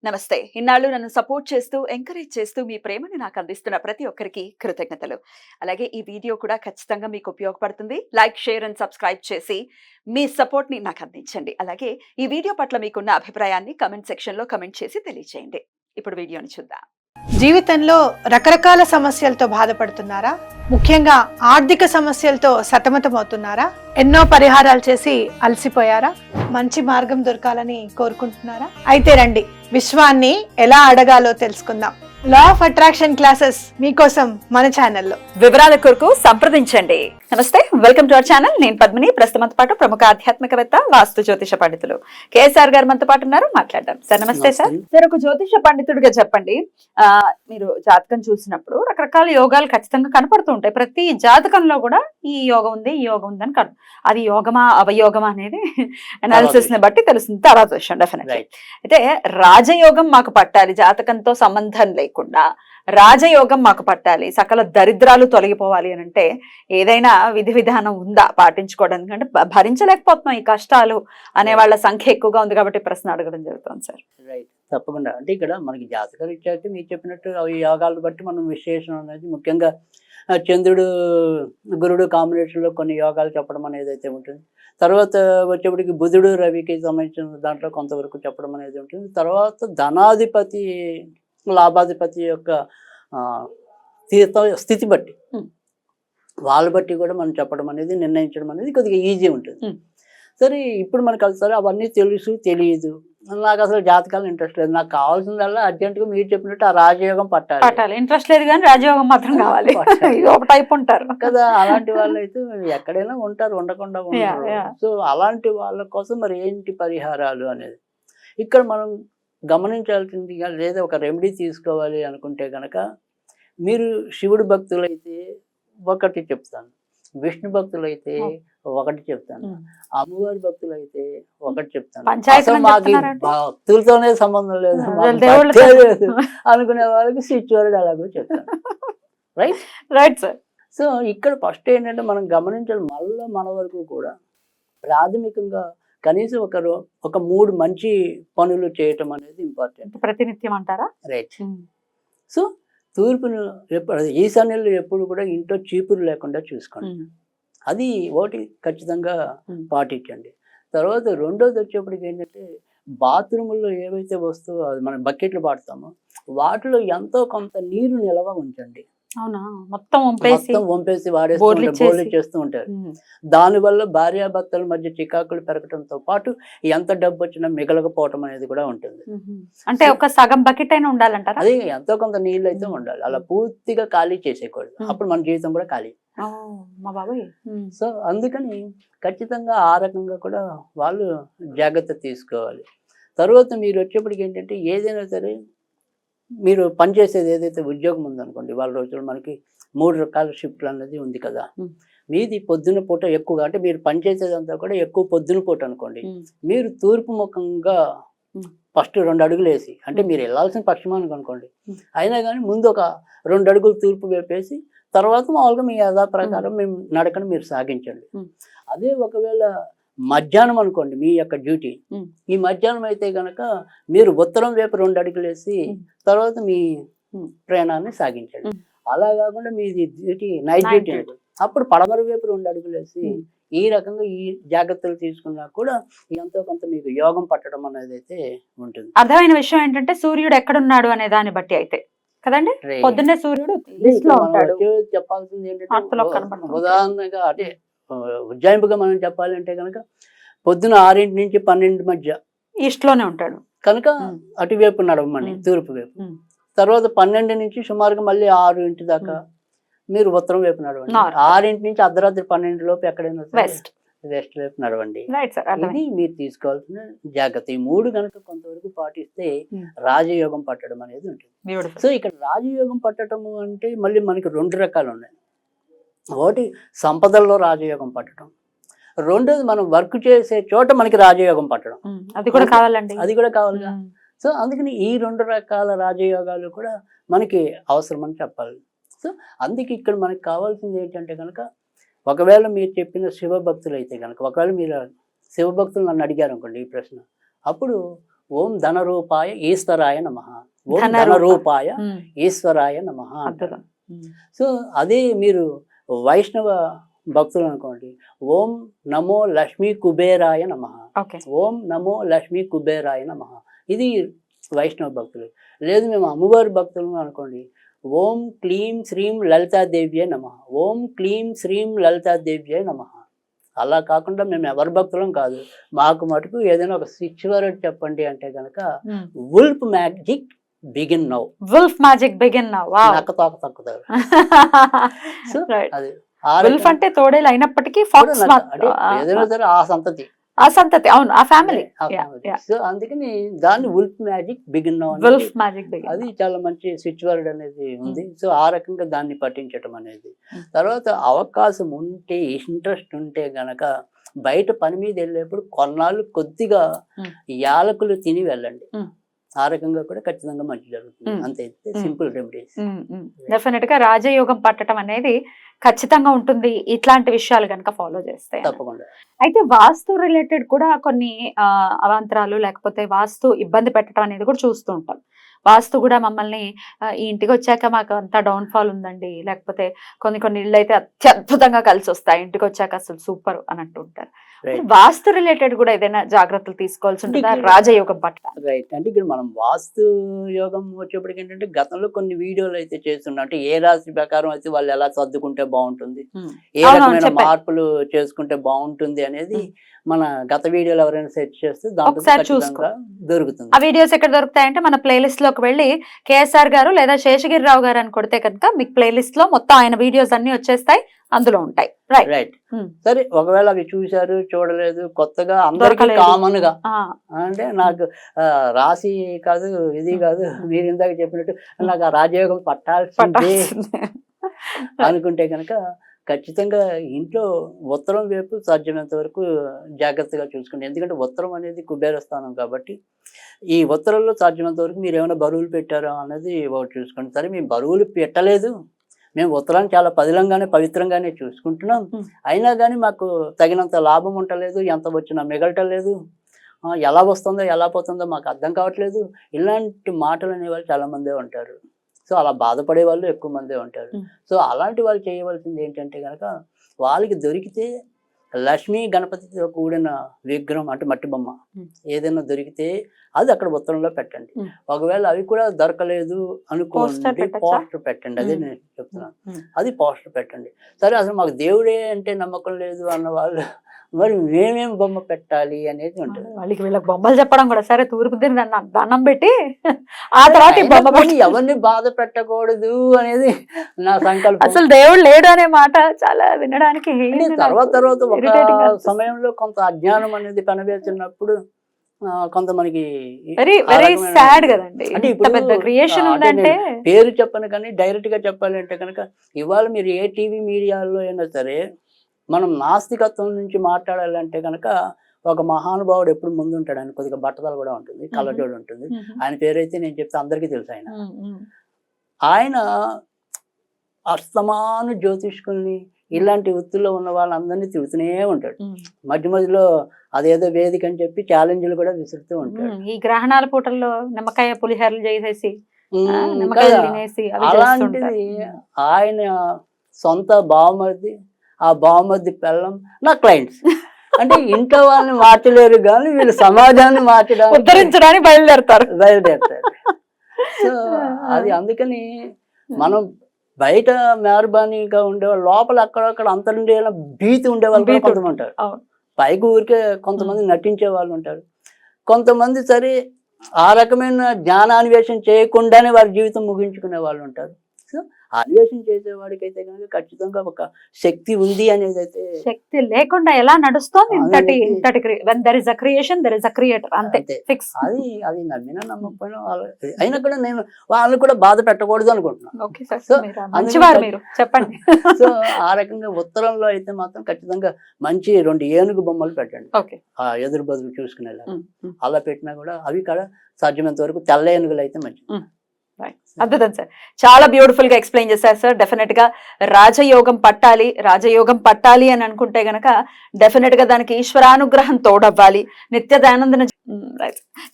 నమస్తే. ఇన్నాళ్ళు నన్ను సపోర్ట్ చేస్తూ, ఎంకరేజ్ చేస్తూ మీ ప్రేమని నాకు అందిస్తున్న ప్రతి ఒక్కరికి కృతజ్ఞతలు. అలాగే ఈ వీడియో కూడా ఖచ్చితంగా మీకు ఉపయోగపడుతుంది. లైక్, షేర్ అండ్ సబ్స్క్రైబ్ చేసి మీ సపోర్ట్‌ని నాకు అందించండి. అలాగే ఈ వీడియో పట్ల మీకున్న అభిప్రాయాన్ని కామెంట్ సెక్షన్‌లో కామెంట్ చేసి తెలియజేయండి. ఇప్పుడు వీడియోని చూద్దాం. జీవితంలో రకరకాల సమస్యలతో బాధపడుతున్నారా? ముఖ్యంగా ఆర్థిక సమస్యలతో సతమతమవుతున్నారా? ఎన్నో పరిహారాలు చేసి అలసిపోయారా? మంచి మార్గం దొరకాలని కోరుకుంటున్నారా? అయితే రండి, విశ్వాన్ని ఎలా అడగాలో తెలుసుకుందాం. లా ఆఫ్ అట్రాక్షన్ క్లాసెస్ మీకోసం మన ఛానల్లో. వివరాల కొరకు సంప్రదించండి. నమస్తే, వెల్కమ్ టు అవర్ ఛానల్. నేను పద్మిని. ప్రస్తుతంతో పాటు ప్రముఖ ఆధ్యాత్మికవేత్త, వాస్తు జ్యోతిష పండితులు కేఎస్ఆర్ గారు మనతో పాటు ఉన్నారు. మాట్లాడదాం. సార్ నమస్తే. సార్ ఒక జ్యోతిష పండితుడిగా చెప్పండి, మీరు జాతకం చూసినప్పుడు రకరకాల యోగాలు ఖచ్చితంగా కనపడుతూ ఉంటాయి. ప్రతి జాతకంలో కూడా ఈ యోగం ఉంది, ఈ యోగం ఉంది అని అది యోగమా అవయోగమా అనేది అనాలిసిస్ ని బట్టి తెలుస్తుంది. తర్వాత విషయం డెఫినెట్లీ. అయితే రాజయోగం మాకు పట్టాలి, జాతకంతో సంబంధం లేకుండా రాజయోగం మాకు పట్టాలి, సకల దరిద్రాలు తొలగిపోవాలి అని అంటే ఏదైనా విధి విధానం ఉందా పాటించుకోవడానికి? అంటే భరించలేకపోతున్నాం ఈ కష్టాలు అనే వాళ్ళ సంఖ్య ఎక్కువగా ఉంది కాబట్టి ప్రశ్న అడగడం జరుగుతుంది సార్. రైట్, తప్పకుండా. అంటే ఇక్కడ మనకి జాతకాలు ఇచ్చాక మీరు చెప్పినట్టు అవి యోగాలను బట్టి మనం విశ్లేషణ అనేది ముఖ్యంగా చంద్రుడు గురుడు కాంబినేషన్లో కొన్ని యోగాలు చెప్పడం అనేది అయితే ఉంటుంది. తర్వాత వచ్చేప్పటికి బుధుడు రవికి సంబంధించిన దాంట్లో కొంతవరకు చెప్పడం అనేది ఉంటుంది. తర్వాత ధనాధిపతి లాభాధిపతి యొక్క స్థితి బట్టి వాళ్ళ బట్టి కూడా మనం చెప్పడం అనేది నిర్ణయించడం అనేది కొద్దిగా ఈజీ ఉంటుంది. సరే, ఇప్పుడు మనకు సరే అవన్నీ తెలుసు తెలియదు, నాకు అసలు జాతకాలు ఇంట్రెస్ట్ లేదు, నాకు కావాల్సిందల్లా అర్జెంటుగా మీరు చెప్పినట్టు ఆ రాజయోగం పట్టాలి. ఇంట్రెస్ట్ లేదు కానీ రాజయోగం మాత్రం కావాలి ఒక టైప్ ఉంటారు కదా. అలాంటి వాళ్ళు అయితే ఎక్కడైనా ఉంటారు, ఉండకుండా ఉంటారు. సో అలాంటి వాళ్ళ కోసం మరి ఏంటి పరిహారాలు అనేది ఇక్కడ మనం గమనించాల్సింది. లేదా ఒక రెమెడీ తీసుకోవాలి అనుకుంటే కనుక మీరు శివుడు భక్తులైతే ఒకటి చెప్తాను, విష్ణు భక్తులైతే ఒకటి చెప్తాను, అమ్మవారి భక్తులైతే ఒకటి చెప్తాను. అసలు మాకు భక్తులతోనే సంబంధం లేదు అనుకునే వాళ్ళకి స్విచ్ అలాగో చెప్తాను. Right sir. సో ఇక్కడ ఫస్ట్ ఏంటంటే మనం గమనించాలి, మళ్ళీ మన వరకు కూడా ప్రాథమికంగా కనీసం ఒక 3 మంచి పనులు చేయటం అనేది ఇంపార్టెంట్. ప్రతినిత్యం అంటారా? రైట్. సో తూర్పును ఈశాన్యంలో ఎప్పుడు కూడా ఇంట్లో చీపురు లేకుండా చూసుకోండి. అది ఒకటి ఖచ్చితంగా పాటించండి. తర్వాత రెండోది వచ్చేప్పటికి ఏంటంటే బాత్రూముల్లో ఏవైతే వస్తువు మనం బకెట్లు వాడతామో వాటిలో ఎంతో కొంత నీరు నిల్వ ఉంచండి. అవునా? మొత్తం వంపేసి బోర్లు చేస్తూ ఉంటారు. దానివల్ల భార్యాభర్తల మధ్య చికాకులు పెరగడంతో పాటు ఎంత డబ్బు వచ్చినా మిగలకపోవటం అనేది కూడా ఉంటుంది. అంటే ఒక సగం బకెట్ అయినా ఉండాలంటారా? అదే, ఎంతో కొంత నీళ్ళు అయితే ఉండాలి. అలా పూర్తిగా ఖాళీ చేసేయకూడదు, అప్పుడు మన జీవితం కూడా ఖాళీ. సో అందుకని ఖచ్చితంగా ఆ రకంగా కూడా వాళ్ళు జాగ్రత్త తీసుకోవాలి. తర్వాత మీరు వచ్చేప్పటికి ఏంటంటే ఏదైనా సరే మీరు పనిచేసేది ఏదైతే ఉద్యోగం ఉందనుకోండి, వాళ్ళ రోజులు మనకి 3 రకాల షిఫ్ట్లు అనేది ఉంది కదా. మీది పొద్దున పూట ఎక్కువగా, అంటే మీరు పనిచేసేదంతా కూడా ఎక్కువ పొద్దున పూట అనుకోండి, మీరు తూర్పు ముఖంగా ఫస్ట్ 2 అడుగులు వేసి, అంటే మీరు వెళ్ళాల్సిన పశ్చిమానికి అనుకోండి, అయినా కానీ ముందు ఒక 2 అడుగులు తూర్పు వేపేసి తర్వాత మామూలుగా మీ యథా ప్రకారం మేము నడకను మీరు సాగించండి. అదే ఒకవేళ మధ్యాహ్నం అనుకోండి మీ యొక్క డ్యూటీ, ఈ మధ్యాహ్నం అయితే కనుక మీరు ఉత్తరం వైపు 2 అడుగులు వేసి తర్వాత మీ ప్రయాణాన్ని సాగించండి. అలా కాకుండా మీది డ్యూటీ నైట్ డ్యూటీ, అప్పుడు పడమర వైపు 2 అడుగులు వేసి ఈ రకంగా ఈ జాగ్రత్తలు తీసుకున్నా కూడా ఎంతో కొంత మీకు యోగం పట్టడం అనేది అయితే ఉంటుంది. అర్థమైన విషయం ఏంటంటే సూర్యుడు ఎక్కడున్నాడు అనే దాన్ని బట్టి అయితే కదండి. పొద్దున్నే సూర్యుడు చెప్పాల్సింది ఏంటంటే ఉదాహరణగా అంటే ఉజ్జాయింపుగా మనం చెప్పాలంటే కనుక పొద్దున 6 నుంచి 12 మధ్య ఈస్ట్లోనే ఉంటాడు కనుక అటువైపు నడవమని తూర్పు వైపు. తర్వాత 12 నుంచి సుమారుగా మళ్ళీ 6 దాకా మీరు ఉత్తరం వైపు నడవండి. 6 నుంచి అర్ధరాత్రి 12 లోపు ఎక్కడైనా వెస్ట్ వైపు నడవండి. ఇది మీరు తీసుకోవాల్సిన జాగ్రత్త. ఈ 3 కనుక కొంతవరకు పాటిస్తే రాజయోగం పట్టడం అనేది ఉంటుంది. సో ఇక్కడ రాజయోగం పట్టడము అంటే మళ్ళీ మనకి 2 రకాలు ఉన్నాయి. ఒకటి సంపదల్లో రాజయోగం పట్టడం, రెండోది మనం వర్క్ చేసే చోట మనకి రాజయోగం పట్టడం. అది కూడా కావాలండి, అది కూడా కావాలిగా. సో అందుకని ఈ 2 రకాల రాజయోగాలు కూడా మనకి అవసరం అని చెప్పాలి. సో అందుకే ఇక్కడ మనకి కావాల్సింది ఏంటంటే కనుక ఒకవేళ మీరు చెప్పిన శివభక్తులు అయితే కనుక, ఒకవేళ మీరు శివభక్తులు నన్ను అడిగారు అనుకోండి ఈ ప్రశ్న, అప్పుడు ఓం ధనరూపాయ ఈశ్వరాయ నమః, ఓం ధనరూప. ధనరూపాయ ఉమ్, ఈశ్వరాయ నమః అంటారు. అద్భుతం. ఉమ్, సో అదే మీరు వైష్ణవ భక్తులు అనుకోండి, ఓం నమో లక్ష్మీ కుబేరాయ నమః, ఓకే. ఓం నమో లక్ష్మీ కుబేరాయ నమః. ఇది వైష్ణవ భక్తులు. లేదు మేము అమ్మవారి భక్తులు అనుకోండి, ఓం క్లీం శ్రీం లలితాదేవ్యే నమః, ఓం క్లీం శ్రీం లలితాదేవ్యే నమః. అలా కాకుండా మేము ఎవరి భక్తులం కాదు, మాకు మటుకు ఏదైనా ఒక స్విచ్ వర్డ్ చెప్పండి అంటే కనుక um. Wolf magic begin now, wolf magic begin now. Wow. నక్క తోక తక్కుతారు. So right. అది ఆ వుల్ఫ్ రకంగా అంటే తోడేలు అయినప్పటికీ కూడా ఫాక్స్ నక్క. అంటే ఏదైనా సరే ఆ సంతతి, ఆ సంతతి, అవును, ఆ ఫ్యామిలీ. ఆ family. సో అందుకని దాన్ని వుల్ఫ్ మ్యాజిక్ బిగిన్ నౌ అనేది వుల్ఫ్ మ్యాజిక్ బిగిన్. అది చాలా మంచి స్విచ్ వర్డ్ అనేది ఉంది. సో ఆ రకంగా దాన్ని పఠించటం అనేది. Mm. తర్వాత అవకాశం ఉంటే, ఇంట్రెస్ట్ ఉంటే గనక బయట పని మీద వెళ్ళేప్పుడు కొన్నాళ్ళు కొద్దిగా Mm. యాలకులు తిని వెళ్ళండి. Mm. ఆ రకంగా కూడా ఖచ్చితంగా మంచి జరుగుతుంది. Mm. అంతే, Mm. Simple remedies. డెఫినెట్ గా రాజయోగం పట్టడం అనేది ఖచ్చితంగా ఉంటుంది ఇట్లాంటి విషయాలు కనుక ఫాలో చేస్తే. తప్పకుండా. అయితే వాస్తు రిలేటెడ్ కూడా కొన్ని అవాంతరాలు లేకపోతే వాస్తు ఇబ్బంది పెట్టడం అనేది కూడా చూస్తూ ఉంటాం. వాస్తు కూడా మమ్మల్ని ఈ ఇంటికి వచ్చాక మాకు అంతా డౌన్ ఫాల్ ఉందండి, లేకపోతే కొన్ని ఇళ్ళు అయితే అత్యద్భుతంగా కలిసి వస్తాయి, ఇంటికి వచ్చాక అసలు సూపర్ అని అంటుంటారు. Right. వాస్తు రిలేటెడ్ కూడా ఏదైనా జాగ్రత్తలు తీసుకోవాల్సి ఉంటుందా ఇక్కడ- రాజయోగం పట్ల? రైట్. అంటే ఇక్కడ మనం వాస్తు యోగం వచ్చేప్పటికి ఏంటంటే గతంలో కొన్ని వీడియోలు అయితే చేస్తున్నాం. అంటే ఏ రాశి ప్రకారం అయితే వాళ్ళు ఎలా సర్దుకుంటే బాగుంటుంది, ఏ అవునవును, రకమైన చెప్పారు. మార్పులు చేసుకుంటే బాగుంటుంది అనేది మన గత వీడియోలు ఎవరైనా సెర్చ్ చేస్తే దాంట్లో ఒకసారి ఖచ్చితంగా దొరుకుతుంది. ఆ వీడియోస్ ఎక్కడ దొరుకుతాయంటే మన ప్లేలిస్ట్ లోకి వెళ్ళి కేఎస్ఆర్ గారు లేదా శేషగిరిరావు గారు అని కొడితే కనుక మీకు ప్లేలిస్ట్ లో మొత్తం ఆయన వీడియోస్ అన్ని వచ్చేస్తాయి, అందులో ఉంటాయి. రైట్. రైట్. Hmm. సరే, ఒకవేళ అవి చూశారు, చూడలేదు, కొత్తగా అందరికీ దొరకలేదు. కామన్ గా అంటే నాకు రాశి కాదు, ఇది కాదు, మీరు ఇందాక చెప్పినట్టు నాకు ఆ రాజయోగం పట్టాల్సిందే అనుకుంటే కనుక ఖచ్చితంగా ఇంట్లో ఉత్తరం వైపు సాధ్యమైనంత వరకు జాగ్రత్తగా చూసుకోండి. ఎందుకంటే ఉత్తరం అనేది కుబేర స్థానం కాబట్టి ఈ ఉత్తరంలో సాధ్యమైనంత వరకు మీరు ఏమైనా బరువులు పెట్టారా అనేది ఒకటి చూసుకోండి. సరే, మేము బరువులు పెట్టలేదు, మేము ఉత్తరాన్ని చాలా పదిలంగానే పవిత్రంగానే చూసుకుంటున్నాం, అయినా కానీ మాకు తగినంత లాభం ఉండలేదు, ఎంత వచ్చినా మిగలటం లేదు, ఎలా వస్తుందో ఎలా పోతుందో మాకు అర్థం కావట్లేదు, ఇలాంటి మాటలు అనేవాళ్ళు చాలా మందే ఉంటారు. సో అలా బాధపడే వాళ్ళు ఎక్కువ మందే ఉంటారు. సో అలాంటి వాళ్ళు చేయవలసింది ఏంటంటే కనుక వాళ్ళకి దొరికితే లక్ష్మీ గణపతితో కూడిన విగ్రహం అంటే మట్టి బొమ్మ ఏదైనా దొరికితే అది అక్కడ ఉత్తరంలో పెట్టండి. ఒకవేళ అవి కూడా దొరకలేదు అనుకోండి, పోస్టర్ పెట్టండి. అదే నేను చెప్తున్నాను, అది పోస్టర్ పెట్టండి. సరే, అసలు మాకు దేవుడే అంటే నమ్మకం లేదు అన్న వాళ్ళు మరి మేమేం బొమ్మ పెట్టాలి అనేది ఉంటుంది. వాళ్ళకి వీళ్ళకి బొమ్మలు చెప్పడం కూడా, సరే తూర్పు దండం పెట్టి ఆ తర్వాత ఈ బొమ్మ పెట్టి ఎవరిని బాధ పెట్టకూడదు అనేది నా సంకల్పం. అసలు దేవుడు లేడు అనే మాట చాలా వినడానికి తర్వాత ఒక irritating గా అనిపిస్తుంది. సమయంలో కొంత అజ్ఞానం అనేది కనిపించినప్పుడు కొంత మనకి వెరీ ఆ వెరీ రకమైన సాడ్ కదండి. అంటే ఇంత ఇప్పుడు పెద్ద క్రియేషన్ అంటే ఉందంటే పేరు చెప్పను కానీ డైరెక్ట్ గా చెప్పాలంటే కనుక ఇవాళ మీరు ఏ టీవీ మీడియాలో అయినా సరే మనం నాస్తికత్వం నుంచి మాట్లాడాలంటే కనుక ఒక మహానుభావుడు ఎప్పుడు ముందు ఉంటాడు. ఆయన కొద్దిగా బట్టతలు కూడా ఉంటుంది, కళ్ళజోడు ఉంటుంది. ఆయన పేరైతే నేను చెప్తే అందరికీ తెలుసు. ఆయన అస్తమాను జ్యోతిష్కుల్ని ఇలాంటి వృత్తుల్లో ఉన్న వాళ్ళందరినీ తిడుతూనే ఉంటాడు. మధ్య మధ్యలో అదేదో వేదిక అని చెప్పి ఛాలెంజ్లు కూడా విసురుతూ ఉంటాడు. ఈ గ్రహణాల పూటల్లో నిమ్మకాయ పులిహోరలు చేసేసి తినేసి అవి అలాంటిది ఆయన సొంత బావమరిది, ఆ బావమరిది పిల్లం నా క్లయింట్స్. అంటే ఇంట్లో వాళ్ళని మార్చలేరు కానీ వీళ్ళు సమాజాన్ని మార్చడానికి ఉద్ధరించడానికి బయలుదేరతారు. సో అది అందుకని మనం బయట మెహర్బానీగా ఉండేవాళ్ళు లోపల అక్కడక్కడ అంతర్లీన భీతి ఉండేవాళ్ళు కూడా కొంతమంది ఉంటారు. పైకి ఊరికే కొంతమంది నటించే వాళ్ళు ఉంటారు. కొంతమంది సరే ఆ రకమైన జ్ఞానాన్వేషణ చేయకుండానే వారి జీవితం ముగించుకునే వాళ్ళు ఉంటారు. సో అన్వేషణ చేసేవాడికి అయితే కనుక ఖచ్చితంగా ఒక శక్తి ఉంది అనేది అయితే, శక్తి లేకుండా ఎలా నడుస్తోంది ఇంతటి when there is a creation there is a creator, అంతే ఫిక్స్. అది నమ్మినా నమ్మకపోయినా అయినా కూడా నేను వాళ్ళని కూడా బాధ పెట్టకూడదు అనుకుంటున్నాను. ఓకే సార్, మంచివారు మీరు, చెప్పండి. సో ఆ రకంగా ఉత్తరంలో అయితే మాత్రం ఖచ్చితంగా మంచి 2 ఏనుగు బొమ్మలు పెట్టండి. ఓకే, ఆ ఎదురు బదులు చూసుకునేలా అలా పెట్టినా కూడా అవి కూడా సాధ్యమైనంత వరకు తెల్ల ఏనుగులు అయితే మంచిది. అద్భుతం సార్, చాలా బ్యూటిఫుల్ గా ఎక్స్ప్లెయిన్ చేశారు సార్. డెఫినెట్ గా రాజయోగం పట్టాలి అని అనుకుంటే గనక డెఫినెట్ గా దానికి ఈశ్వరానుగ్రహం తోడవ్వాలి, నిత్య దైనందిన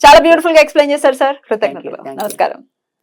చాలా బ్యూటిఫుల్ గా ఎక్స్ప్లెయిన్ చేశారు సార్. కృతజ్ఞతలు, Thank you. నమస్కారం.